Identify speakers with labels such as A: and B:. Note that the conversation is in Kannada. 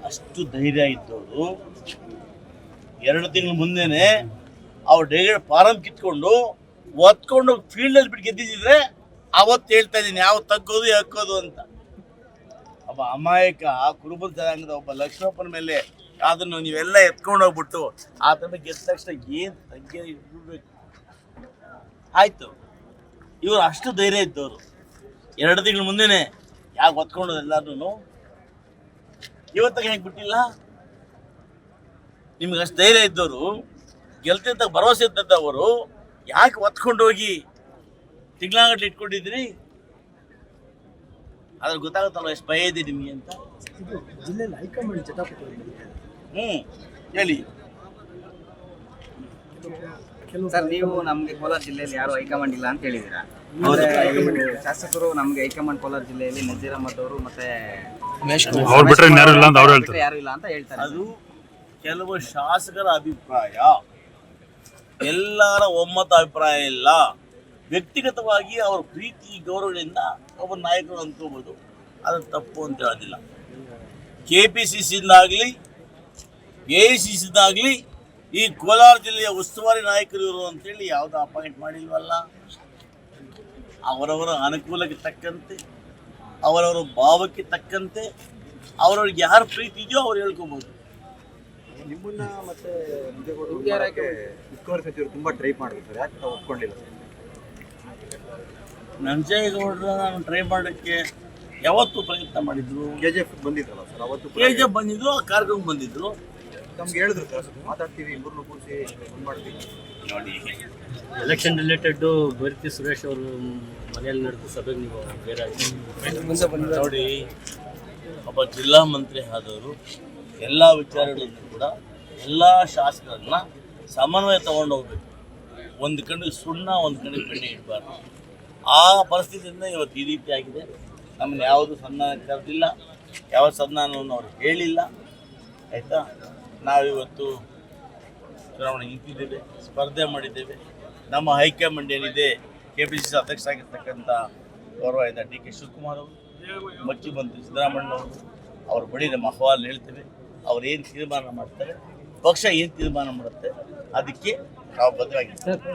A: ಅಷ್ಟು ಧೈರ್ಯ ಇದ್ದವರು 2 ತಿಂಗಳ ಮುಂದೆನೆ ಅವ್ರ ಡೈರೆಕ್ಟ್ ಫಾರಂ ಕಿತ್ಕೊಂಡು ಒತ್ಕೊಂಡು ಫೀಲ್ಡಲ್ಲಿ ಬಿಟ್ಟು ಗೆದ್ದಿದ್ರೆ ಅವತ್ತು ಹೇಳ್ತಾ ಇದ್ದೀನಿ ಯಾವ ತಗ್ಗೋದು ಹಾಕೋದು ಅಂತ. ಒಬ್ಬ ಅಮಾಯಕ ಕುರುಬಲ ಜನಾಂಗದ ಒಬ್ಬ ಲಕ್ಷ್ಮಪ್ಪನ ಮೇಲೆ ಅದನ್ನು ನೀವೆಲ್ಲ ಎತ್ಕೊಂಡು ಹೋಗ್ಬಿಟ್ಟು ಆ ಥರ ಗೆದ್ದ ತಕ್ಷಣ ಏನು ತಗ್ಗೆ ಇಡ್ಬೇಕು ಆಯ್ತು. ಇವರು ಅಷ್ಟು ಧೈರ್ಯ ಇದ್ದವರು 2 ತಿಂಗಳ ಮುಂದೆನೆ ಯಾಕೆ ಒತ್ಕೊಂಡೋದು ಎಲ್ಲಾರು ಇವತ್ತಾಗ ಹೇಗೆ ಬಿಟ್ಟಿಲ್ಲ. ನಿಮ್ಗೆ ಅಷ್ಟು ಧೈರ್ಯ ಇದ್ದವರು ಗೆಲ್ತಿದ್ದ ಭರವಸೆ ಇದ್ದವರು ಯಾಕೆ ಒತ್ಕೊಂಡು ಹೋಗಿ ತಿಂಗಳಾಗಟ್ಲೆ ಇಟ್ಕೊಂಡಿದ್ರಿ? ಅದ್ರ ಗೊತ್ತಾಗುತ್ತಲ್ಲ ಎಷ್ಟು ಭಯ ಇದೆ ನಿಮಗೆ ಅಂತ.
B: ಜಿಲ್ಲೆಯಲ್ಲಿ ಹೈಕಮಾಂಡ್ ಜಟಾಪಟಿ
A: ಹೇಳಿ
C: ಸರ್. ನೀವು ನಮ್ಗೆ ಕೋಲಾರ ಜಿಲ್ಲೆಯಲ್ಲಿ ಯಾರು ಹೈಕಮಾಂಡ್ ಇಲ್ಲ ಅಂತ ಹೇಳಿದ್ದೀರಾ. ಶಾಸಕರು ನಮ್ಗೆ ಹೈಕಮಾಂಡ್ ಕೋಲಾರ ಜಿಲ್ಲೆಯಲ್ಲಿ ನಜೀರ್ ಅಹಮದ್ ಅವರು ಮತ್ತೆ ಯಾರು ಇಲ್ಲ ಅಂತ ಹೇಳ್ತಾರೆ.
A: ಅದು ಕೆಲವು ಶಾಸಕರ ಅಭಿಪ್ರಾಯ, ಎಲ್ಲರ ಒಮ್ಮತ ಅಭಿಪ್ರಾಯ ಇಲ್ಲ. ವ್ಯಕ್ತಿಗತವಾಗಿ ಅವರ ಪ್ರೀತಿ ಗೌರವದಿಂದ ಒಬ್ಬ ನಾಯಕರು ಅಂದ್ಕೋಬೋದು, ಅದು ತಪ್ಪು ಅಂತ ಹೇಳೋದಿಲ್ಲ. KPCCಯಿಂದಾಗಲಿ AICCದಾಗಲಿ ಈ ಕೋಲಾರ ಜಿಲ್ಲೆಯ ಉಸ್ತುವಾರಿ ನಾಯಕರು ಇವರು ಅಂತೇಳಿ ಯಾವುದೋ ಅಪಾಯಿಂಟ್ ಮಾಡಿಲ್ವಲ್ಲ. ಅವರವರ ಅನುಕೂಲಕ್ಕೆ ತಕ್ಕಂತೆ, ಅವರವರ ಭಾವಕ್ಕೆ ತಕ್ಕಂತೆ ಅವರವ್ರಿಗೆ ಯಾರು ಪ್ರೀತಿ ಇದೆಯೋ ಅವ್ರು ಹೇಳ್ಕೋಬೋದು.
D: ನಿಮ್ಮನ್ನ ಮತ್ತೆ ಉಸ್ತುವಾರಿ ಸಚಿವರು ತುಂಬಾ ಟ್ರೈ ಮಾಡಿದ್ರು, ಯಾಕೆ ಒಪ್ಕೊಂಡಿಲ್ಲ?
A: ನಂಜೇಗೌಡರ ನಾನು ಟ್ರೈ ಮಾಡೋಕ್ಕೆ ಯಾವತ್ತೂ ಪ್ರಯತ್ನ ಮಾಡಿದ್ರು.
D: KGF ಬಂದಿದ್ರಲ್ಲ ಸರ್, ಅವತ್ತು
A: KGF ಬಂದಿದ್ರು, ಆ ಕಾರ್ಯಕ್ರಮಕ್ಕೆ ಬಂದಿದ್ರು.
D: ನಮ್ಗೆ ಹೇಳಿದ್ರು ಸರ್ ಮಾತಾಡ್ತೀವಿ, ಇಬ್ಬರನ್ನು ಕೂರಿಸಿ ಮಾಡ್ತೀವಿ.
A: ನೋಡಿ,
B: ಎಲೆಕ್ಷನ್ ರಿಲೇಟೆಡ್ ಭರ್ತಿ ಸುರೇಶ್ ಅವರು ಮನೆಯಲ್ಲಿ ನಡೆದ ಸಭೆಗೆ ನೀವು ಬೇರೆ
A: ನೋಡಿ, ಒಬ್ಬ ಜಿಲ್ಲಾ ಮಂತ್ರಿ ಆದವರು ಎಲ್ಲ ವಿಚಾರಗಳನ್ನು ಕೂಡ ಎಲ್ಲ ಶಾಸಕರನ್ನ ಸಮನ್ವಯ ತಗೊಂಡು ಹೋಗ್ಬೇಕು. ಒಂದು ಕಡೆ ಸುಣ್ಣ, ಒಂದು ಕಡೆ ಬೆಣ್ಣೆ ಇಡಬಾರ್ದು. ಆ ಪರಿಸ್ಥಿತಿಯಿಂದ ಇವತ್ತು ಈ ರೀತಿ ಆಗಿದೆ. ನಮ್ಮನ್ನು ಯಾವುದು ಸನ್ಮಾನ ಕರೆದಿಲ್ಲ, ಯಾವ ಸನ್ಮಾನವನ್ನು ಅವರು ಹೇಳಿಲ್ಲ. ಆಯಿತಾ, ನಾವಿವತ್ತು ಚುನಾವಣೆ ನಿಂತಿದ್ದೇವೆ, ಸ್ಪರ್ಧೆ ಮಾಡಿದ್ದೇವೆ. ನಮ್ಮ ಹೈಕಮಾಂಡ್ ಏನಿದೆ, KPCC ಅಧ್ಯಕ್ಷರಾಗಿರ್ತಕ್ಕಂಥ ಗೌರವಾಯುತ DK ಶಿವಕುಮಾರ್ ಅವರು, ಮುಖ್ಯಮಂತ್ರಿ ಸಿದ್ದರಾಮಯ್ಯ ಅವರು, ಅವ್ರ ಬಳಿ ನಮ್ಮ ಅಹವಾಲು ಹೇಳ್ತೇವೆ. ಅವ್ರು ಏನು ತೀರ್ಮಾನ ಮಾಡ್ತಾರೆ, ಪಕ್ಷ ಏನು ತೀರ್ಮಾನ ಮಾಡುತ್ತೆ ಅದಕ್ಕೆ ನಾವು ಬದ್ಧವಾಗಿರ್ತೇವೆ.